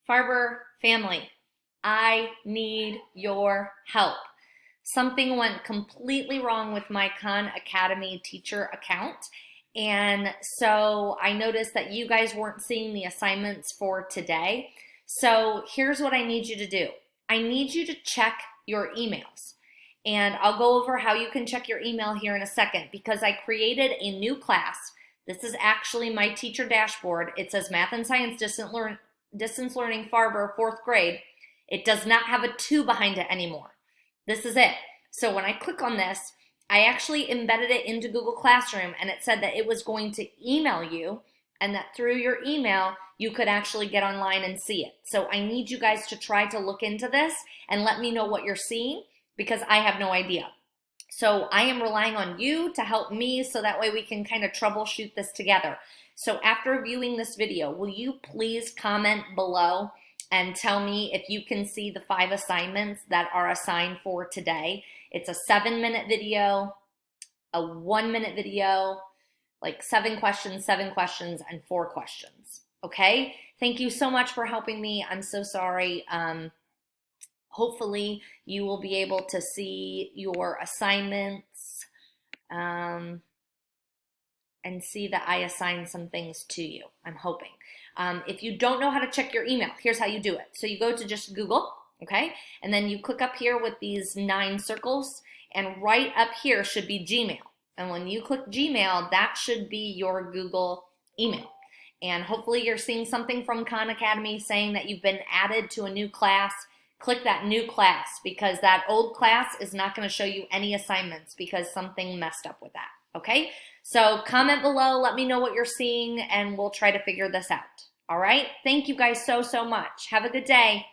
Farber family, I need your help. Something went completely wrong with my Khan Academy teacher account. And so I noticed that you guys weren't seeing the assignments for today. So here's what I need you to do. I need you to check your emails. And I'll go over how you can check your email here in a second because I created a new class. This is actually my teacher dashboard. It says Math and Science Distance Learning Farber, 4th grade. It does not have a 2 behind it anymore. This is it. So when I click on this, I actually embedded it into Google Classroom, and it said that it was going to email you and that through your email, you could actually get online and see it. So I need you guys to try to look into this and let me know what you're seeing because I have no idea. So I am relying on you to help me so that way we can kind of troubleshoot this together. So after viewing this video, will you please comment below and tell me if you can see the 5 assignments that are assigned for today? It's a 7-minute video, a 1-minute video, like 7 questions, and 4 questions. Okay? Thank you so much for helping me. I'm so sorry. Hopefully you will be able to see your assignments and see that I assigned some things to you. I'm hoping. If you don't know how to check your email, here's how you do it. So you go to just Google, okay? And then you click up here with these 9 circles, and right up here should be Gmail. And when you click Gmail, that should be your Google email. And hopefully you're seeing something from Khan Academy saying that you've been added to a new class. Click that new class because that old class is not going to show you any assignments because something messed up with that, okay? So comment below, let me know what you're seeing, and we'll try to figure this out. All right? Thank you guys so much. Have a good day.